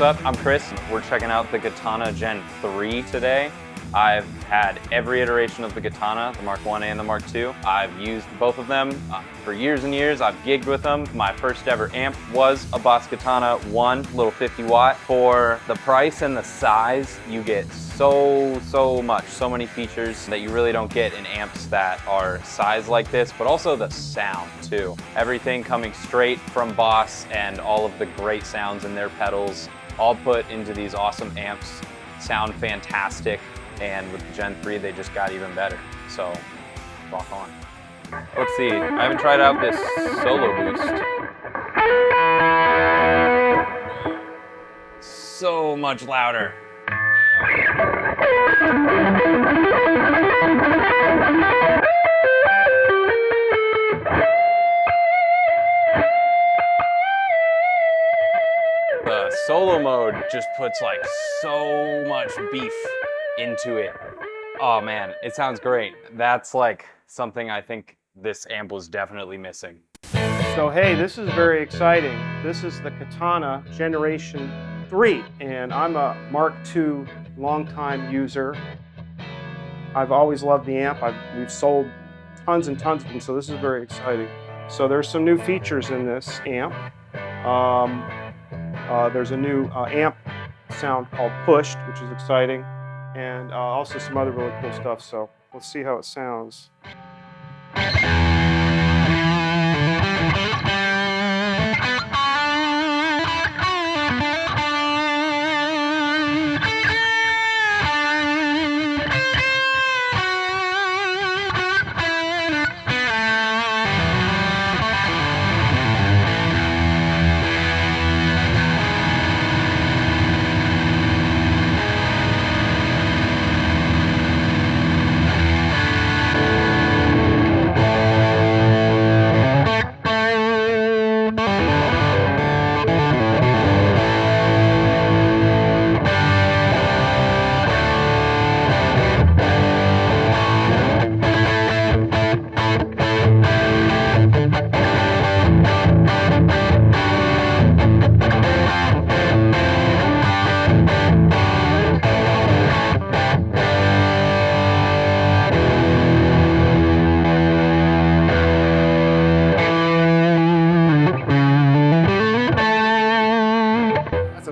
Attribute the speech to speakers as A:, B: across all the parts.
A: what's up? I'm Chris. We're checking out the Katana Gen 3 today. I've had every iteration of the Katana, the Mark 1 and the Mark 2. I've used both of them for years and years. I've gigged with them. My first ever amp was a BOSS Katana 1, little 50 watt. For the price and the size, you get so many features that you really don't get in amps that are sized like this, but also the sound too. Everything coming straight from BOSS and all of the great sounds in their pedals, all put into these awesome amps, sound fantastic. And with the Gen 3, they just got even better. So, rock on. Let's see, I haven't tried out this solo boost. So much louder. The solo mode just puts like so much beef into it. Oh man, it sounds great. That's like something I think this amp was definitely missing.
B: So hey, this is very exciting. This is the Katana Generation 3, and I'm a Mark II longtime user. I've always loved the amp. We've sold tons and tons of them, so this is very exciting. So there's some new features in this amp. There's a new amp sound called Pushed, which is exciting. And also some other really cool stuff, so let's see how it sounds.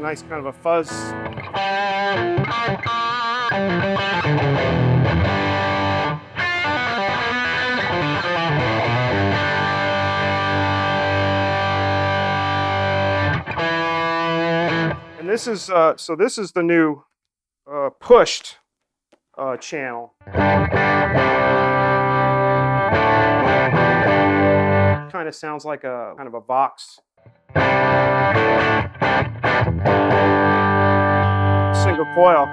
B: Nice kind of a fuzz. And this is so this is the new Pushed channel. Kind of sounds like a kind of a Vox. Single coil.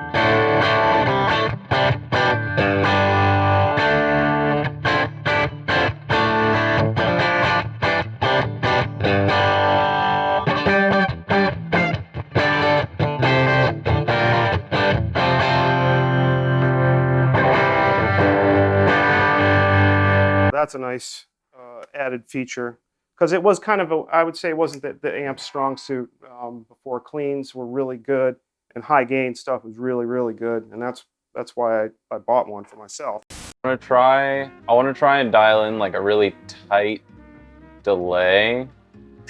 B: That's a nice added feature. Because it was kind of, I would say it wasn't the amp's strong suit before. Cleans were really good, and high gain stuff was really good, and that's why I bought one for myself.
A: I want to try and dial in like a really tight delay.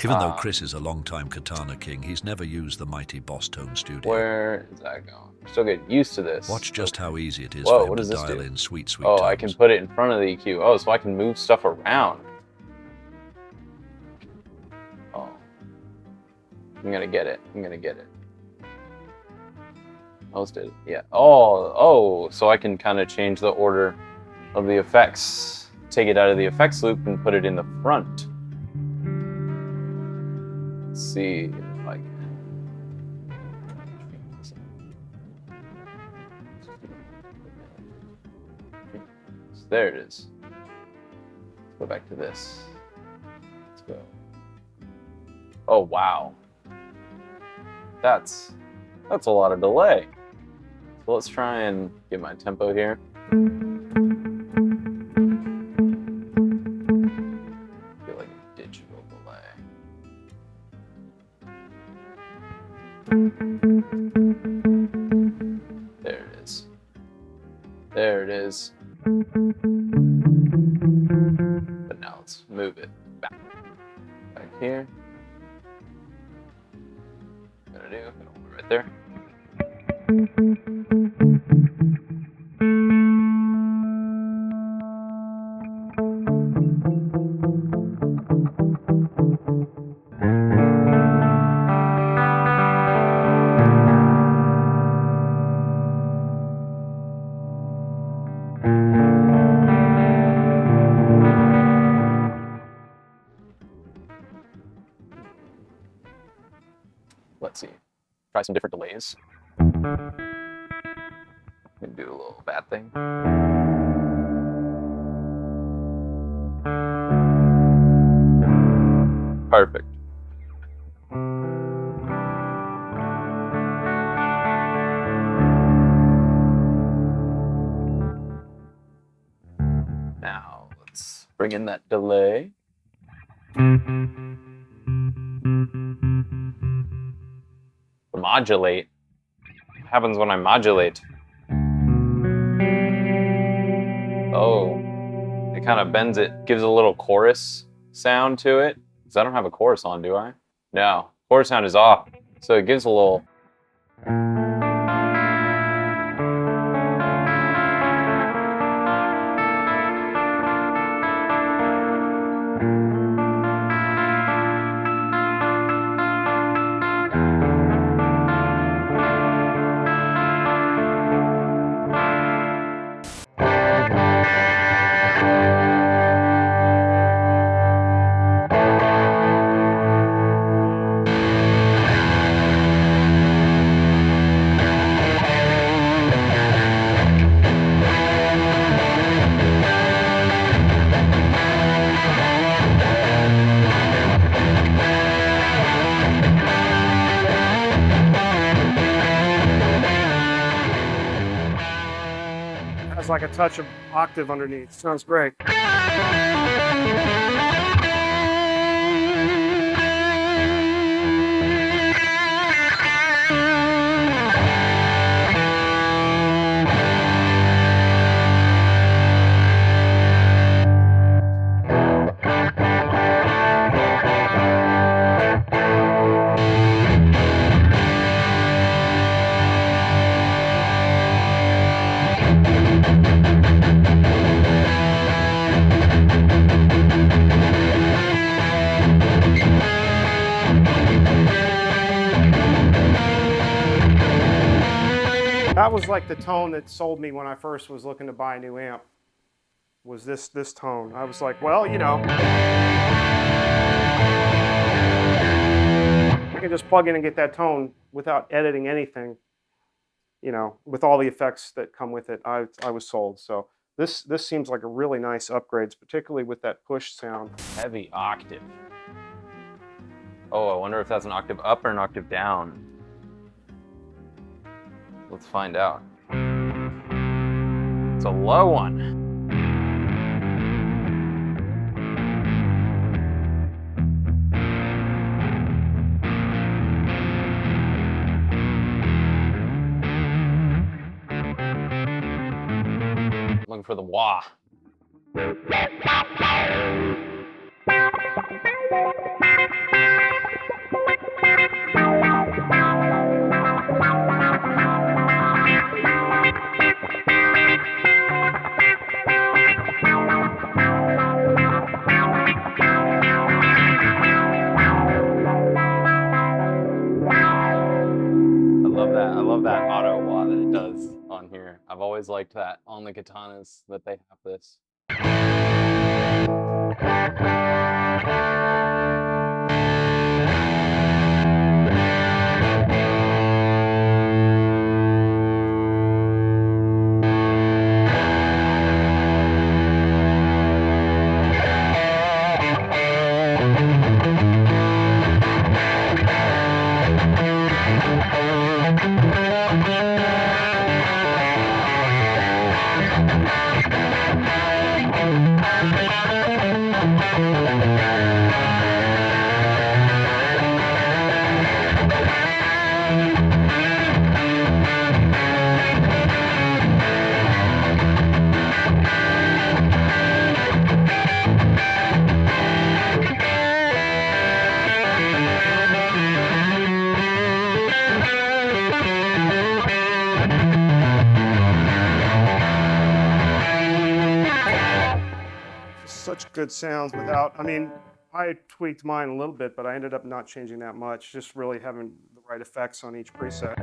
C: Even though Chris is a long-time Katana king, he's never used the mighty Boss Tone Studio.
A: Where is that going? I'm still getting used to this.
C: Watch just how easy it is
A: Whoa,
C: for him to dial in sweet tones.
A: Oh, I can put it in front of the EQ. Oh, so I can move stuff around. I'm gonna get it. Almost did. Yeah. Oh, so I can kind of change the order of the effects. Take it out of the effects loop and put it in the front. Let's see if I can. So there it is. Let's go back to this. Let's go. Oh, wow. That's a lot of delay. So let's try and get my tempo here. I feel like a digital delay. There it is. There it is. But now let's move it back here. Gonna do right there. Let's see. Try some different delays. Maybe do a little bad thing. Perfect. Now let's bring in that delay. Modulate. What happens when I modulate? Oh, it kind of bends it, gives a little chorus sound to it. Because I don't have a chorus on, do I? No, chorus sound is off. So it gives a little.
B: Has like a touch of octave underneath. Sounds great. That was like the tone that sold me when I first was looking to buy a new amp. Was this tone. I was like, well, you know, I can just plug in and get that tone without editing anything. You know, with all the effects that come with it, I was sold. So this seems like a really nice upgrade, particularly with that push sound.
A: Heavy octave. Oh, I wonder if that's an octave up or an octave down. Let's find out. It's a low one. Looking for the wah. I love that auto wah that it does on here. I've always liked that on the katanas that they have this.
B: good sounds without, I mean, I tweaked mine a little bit, but I ended up not changing that much, just really having the right effects on each preset.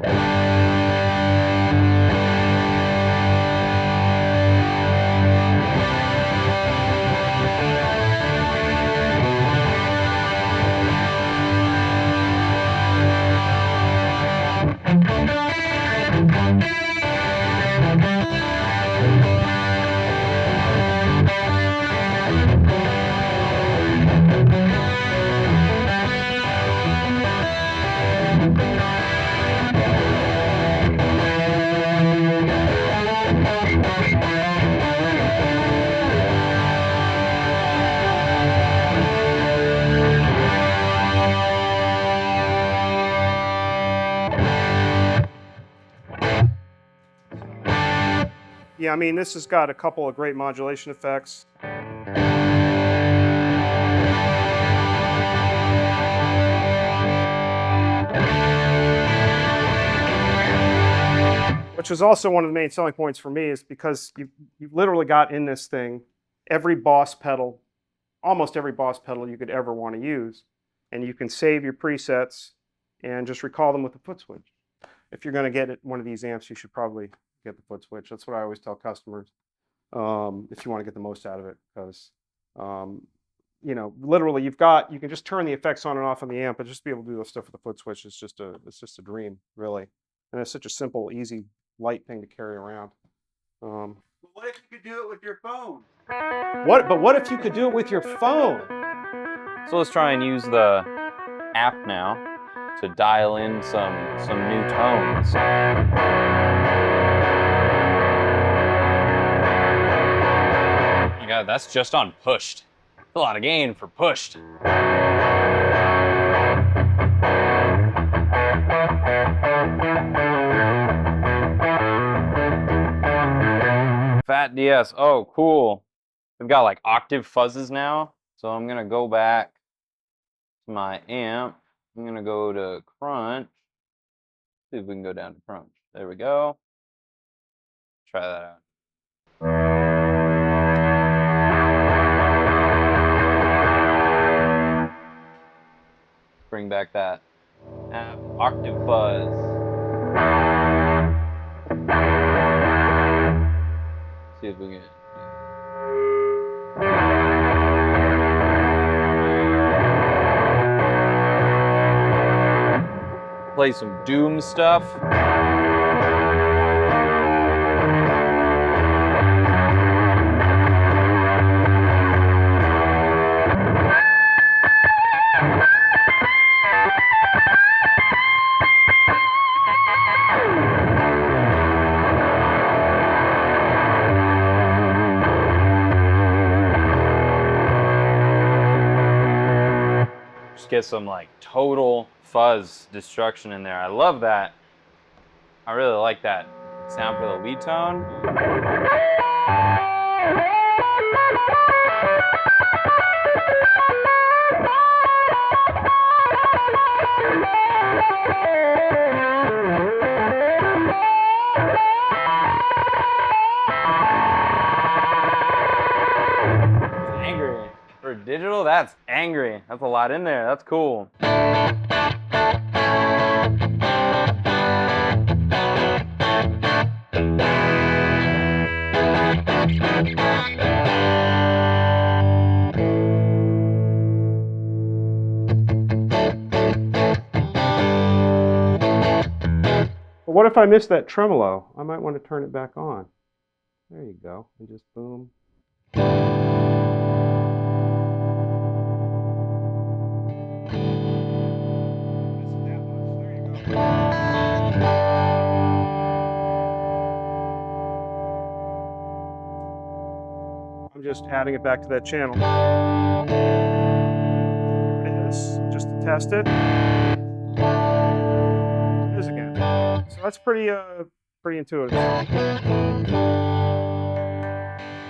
B: Yeah, I mean, this has got a couple of great modulation effects. Which is also one of the main selling points for me, is because you've literally got in this thing every Boss pedal, almost every Boss pedal you could ever want to use. And you can save your presets and just recall them with the foot switch. If you're going to get one of these amps, you should probably get the foot switch. That's what I always tell customers, if you want to get the most out of it, because you know, literally you can just turn the effects on and off on the amp, but just be able to do the stuff with the foot switch is just it's just a dream, really. And it's such a simple, easy, light thing to carry around.
D: But what if you could do it with your phone?
B: But what if you could do it with your phone?
A: So let's try and use the app now to dial in some new tones. Oh my God, that's just on pushed. A lot of gain for pushed. Fat DS, oh cool. We've got like octave fuzzes now. So I'm gonna go back to my amp. I'm gonna go to crunch. See if we can go down to crunch. There we go. Try that out. Bring back that octave fuzz. See if we can. Play some Doom stuff. Just get some like total fuzz destruction in there. I love that. I really like that sound for the lead tone. Angry. For digital, that's angry. That's a lot in there. That's cool.
B: But what if I miss that tremolo? I might want to turn it back on. There you go. And just boom. I'm just adding it back to that channel. There it is, just to test it. It is again. So that's pretty intuitive.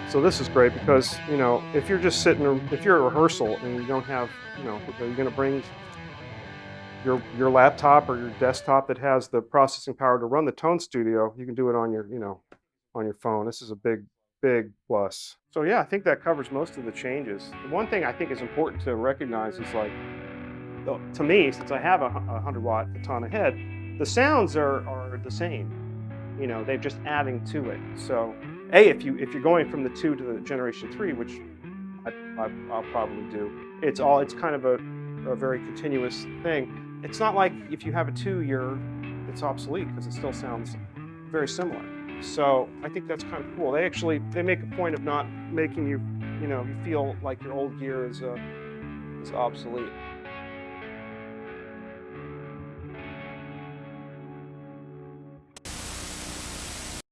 B: So this is great because, you know, if you're just sitting, if you're at rehearsal and you don't have, you know, you're going to bring your laptop or your desktop that has the processing power to run the Tone Studio, you can do it on your, you know, on your phone. This is a big big plus. So yeah, I think that covers most of the changes. The one thing I think is important to recognize is like, to me, since I have a 100-watt Katana head, the sounds are the same. You know, they're just adding to it. So, if you're going from the 2 to the generation 3, which I'll probably do, it's kind of a very continuous thing. It's not like if you have a 2, it's obsolete because it still sounds very similar. So I think that's kind of cool. They make a point of not making you feel like your old gear is obsolete.